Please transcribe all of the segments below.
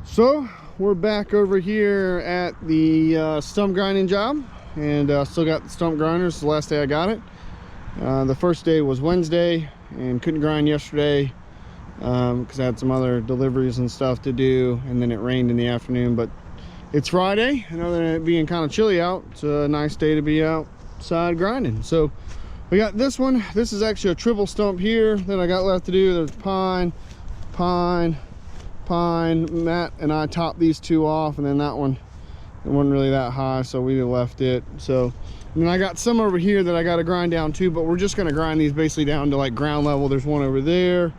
So we're back over here at the stump grinding job, and still got the stump grinders. The last day I got it. The first day was Wednesday and couldn't grind yesterday because I had some other deliveries and stuff to do, and then it rained in the afternoon. But it's Friday, and other than it being kind of chilly out, it's a nice day to be outside grinding. So we got this one. This is actually a triple stump here that I got left to do. There's pine, pine, pine. Matt and I topped these two off, and then that one, it wasn't really that high, so we left it. So, and then I got some over here that I got to grind down too, but we're just going to grind these basically down to like ground level. There's one over there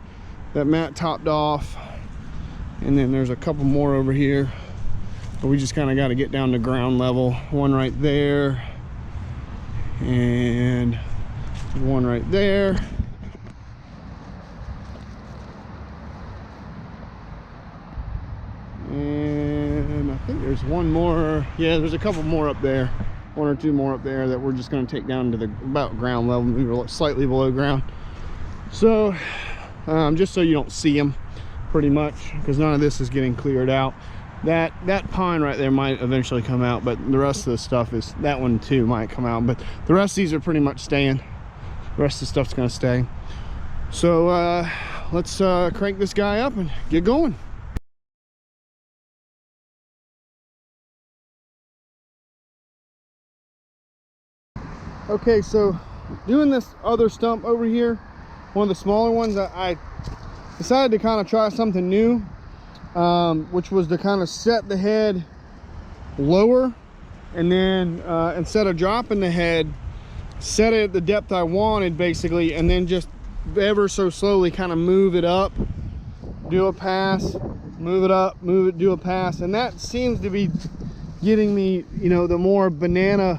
that Matt topped off, and then there's a couple more over here, but we just kind of got to get down to ground level. One right there, and one right there. And I think there's one more. Yeah, there's a couple more up there, one or two more up there that we're just going to take down to the about ground level. We were slightly below ground, so just so you don't see them pretty much, because none of this is getting cleared out. That pine right there might eventually come out, but the rest of the stuff is, that one too might come out, but the rest of these are pretty much staying. The rest of the stuff's going to stay. So let's crank this guy up and get going. Okay, so doing this other stump over here, one of the smaller ones, I decided to kind of try something new, which was to kind of set the head lower, and then instead of dropping the head, set it at the depth I wanted basically, and then just ever so slowly kind of move it up, do a pass, move it up, move it, do a pass. And that seems to be getting me, you know, the more banana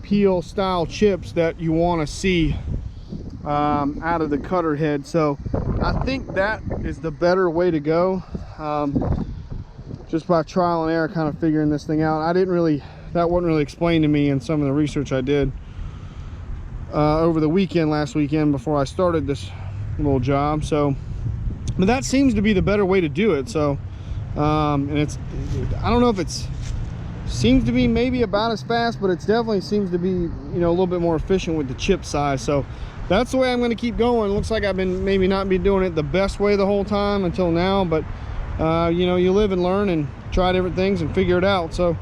peel style chips that you want to see out of the cutter head. So I think that is the better way to go, just by trial and error, kind of figuring this thing out. That wasn't really explained to me in some of the research I did over the weekend, last weekend, before I started this little job. So, but that seems to be the better way to do it. So and it's, I don't know if it's, seems to be maybe about as fast, but it definitely seems to be, you know, a little bit more efficient with the chip size. So that's the way I'm going to keep going. It looks like I've been maybe not be doing it the best way the whole time until now, but you know, you live and learn and try different things and figure it out. So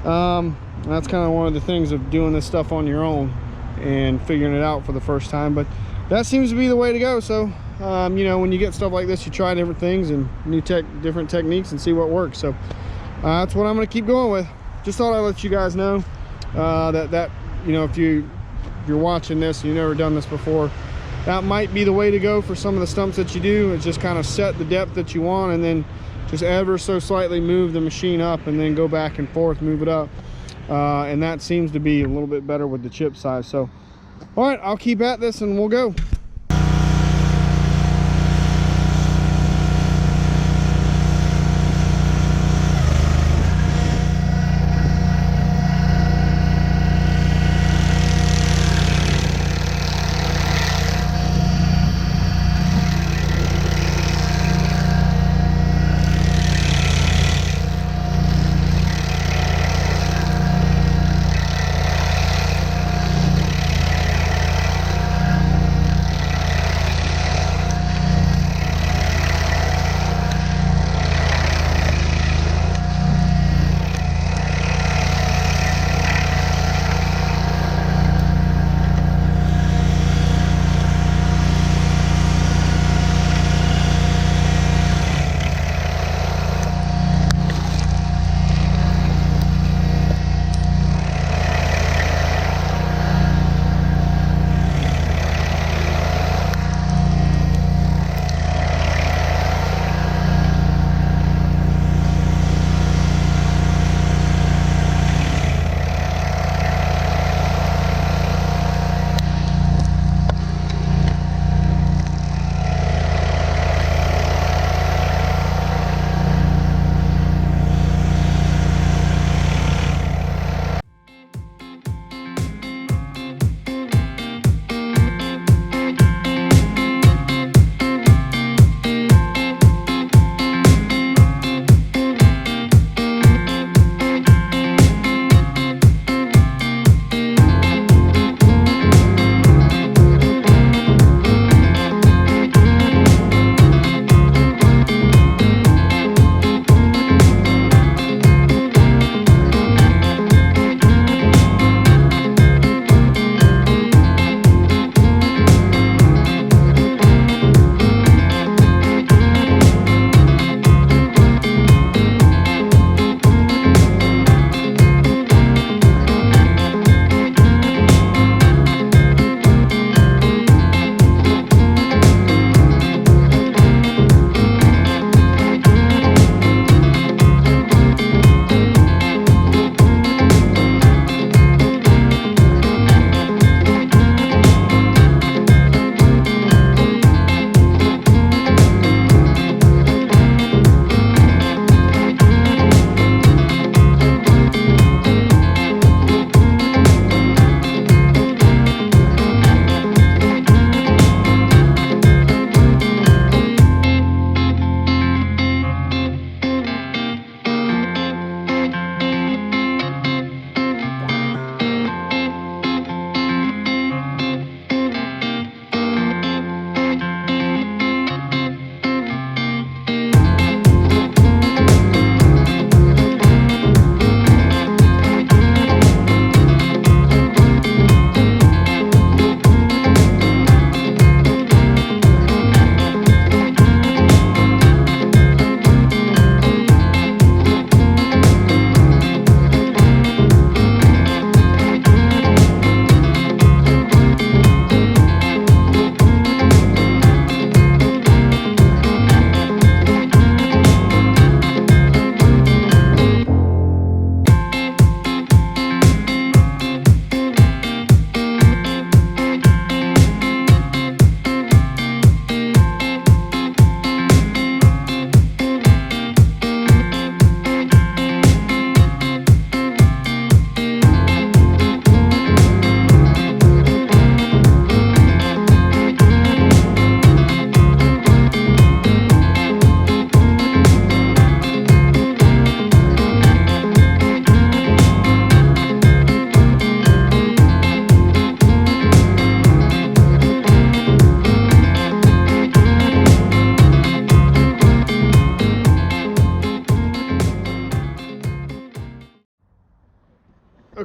that's kind of one of the things of doing this stuff on your own and figuring it out for the first time. But that seems to be the way to go. So you know, when you get stuff like this, you try different things and different techniques and see what works. So that's what I'm going to keep going with. Just thought I'd let you guys know that you know, if you're watching this and you've never done this before, that might be the way to go for some of the stumps that you do. Is just kind of set the depth that you want, and then just ever so slightly move the machine up, and then go back and forth, move it up, and that seems to be a little bit better with the chip size. So all right, I'll keep at this and we'll go.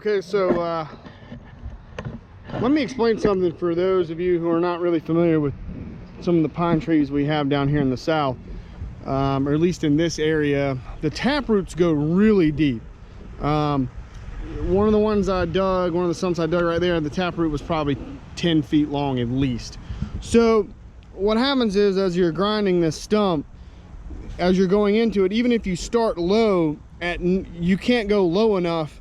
Okay, so let me explain something for those of you who are not really familiar with some of the pine trees we have down here in the south, or at least in this area. The tap roots go really deep. One of the ones I dug, one of the stumps I dug right there, the tap root was probably 10 feet long at least. So what happens is, as you're grinding this stump, as you're going into it, even if you start low, you can't go low enough,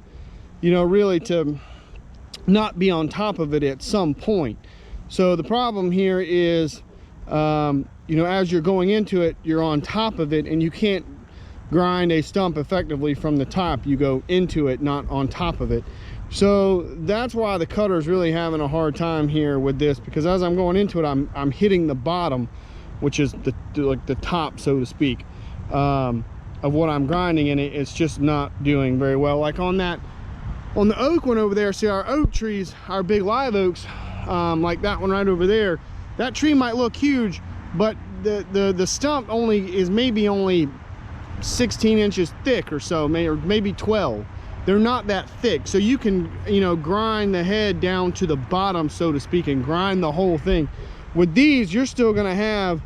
you know, really to not be on top of it at some point. So the problem here is, you know, as you're going into it, you're on top of it, and you can't grind a stump effectively from the top. You go into it, not on top of it. So that's why the cutter is really having a hard time here with this, because as I'm going into it, I'm hitting the bottom, which is like the top, so to speak, of what I'm grinding, and it's just not doing very well. Like on the oak one over there, see our oak trees, our big live oaks, like that one right over there, that tree might look huge, but the stump is maybe only 16 inches thick or so, or maybe 12. They're not that thick, so you can, you know, grind the head down to the bottom, so to speak, and grind the whole thing. With these, you're still gonna have,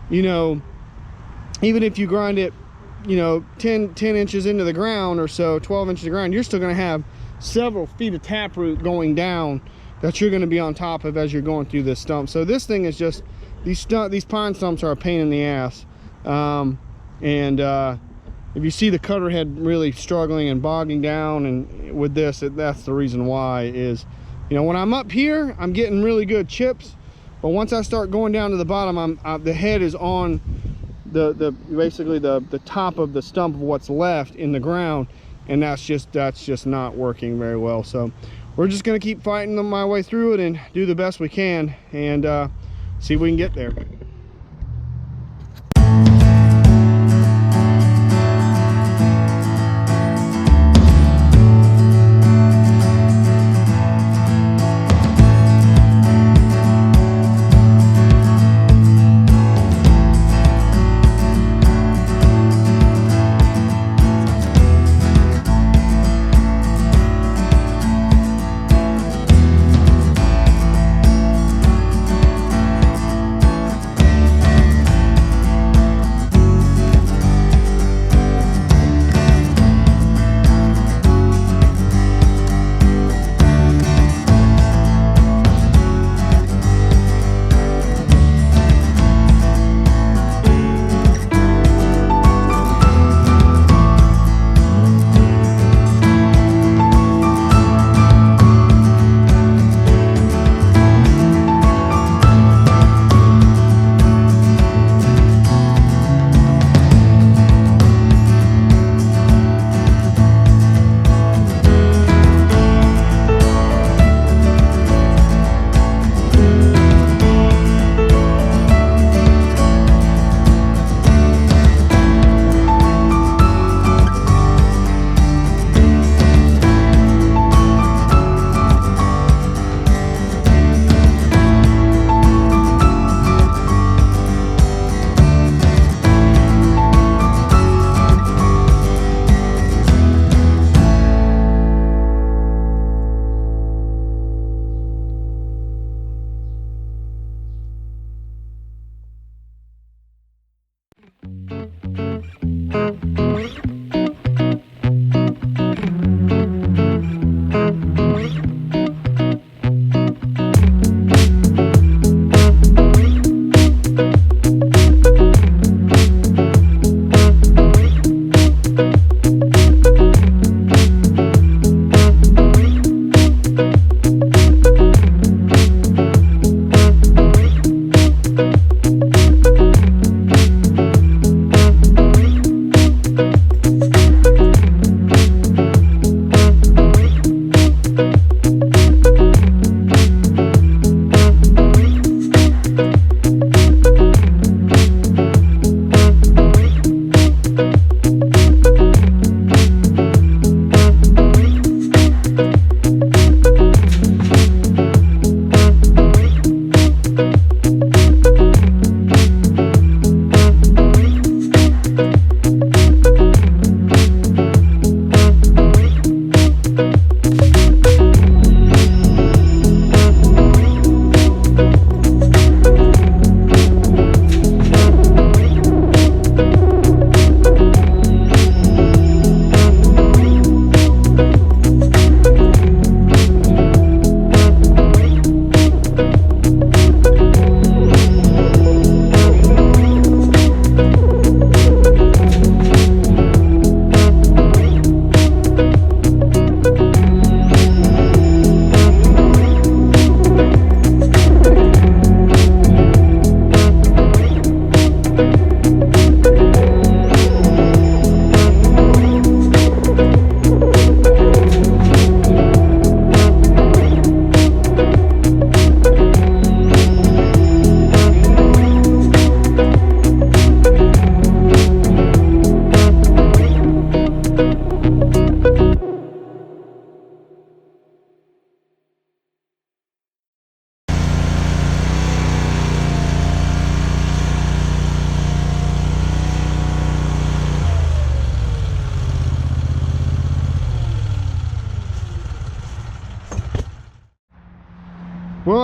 you know, even if you grind it, you know, 10 inches into the ground or so, 12 inches of ground, you're still gonna have several feet of taproot going down that you're gonna be on top of as you're going through this stump. So this thing is just, these pine stumps are a pain in the ass. If you see the cutter head really struggling and bogging down, and with this, that's the reason why. Is, you know, when I'm up here, I'm getting really good chips, but once I start going down to the bottom, the head is on basically the top of the stump of what's left in the ground, and that's just not working very well. So we're just gonna keep fighting my way through it and do the best we can, and see if we can get there.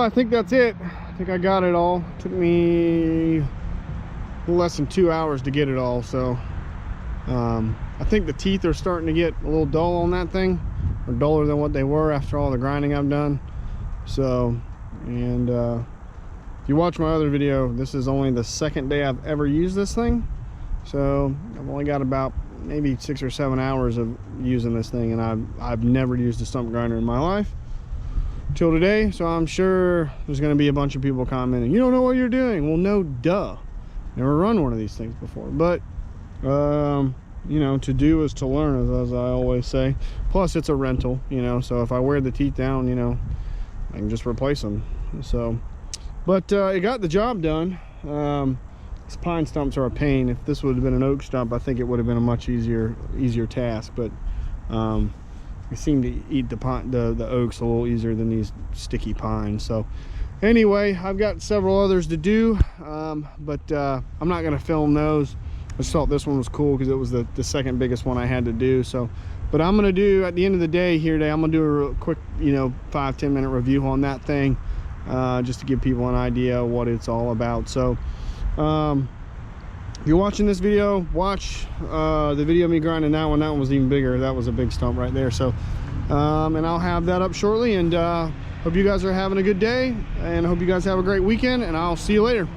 I think that's it. I think I got it all. Took me less than 2 hours to get it all. So I think the teeth are starting to get a little dull on that thing, or duller than what they were after all the grinding I've done. So, and if you watch my other video, this is only the second day I've ever used this thing. So I've only got about maybe 6 or 7 hours of using this thing, and I've never used a stump grinder in my life till today. So I'm sure there's going to be a bunch of people commenting, you don't know what you're doing. Well, no, duh. Never run one of these things before. But you know, to do is to learn, as I always say. Plus it's a rental, you know, so if I wear the teeth down, you know, I can just replace them. So, but it got the job done. These pine stumps are a pain. If this would have been an oak stump, I think it would have been a much easier task. But they seem to eat the oaks a little easier than these sticky pines. So anyway, I've got several others to do, but I'm not going to film those. I just thought this one was cool because it was the second biggest one I had to do. So, but I'm going to do, at the end of the day here today, I'm going to do a real quick, you know, 5-10 minute review on that thing, just to give people an idea of what it's all about. So if you're watching this video, watch the video of me grinding that one. That one was even bigger. That was a big stump right there. So and I'll have that up shortly, and hope you guys are having a good day, and I hope you guys have a great weekend, and I'll see you later.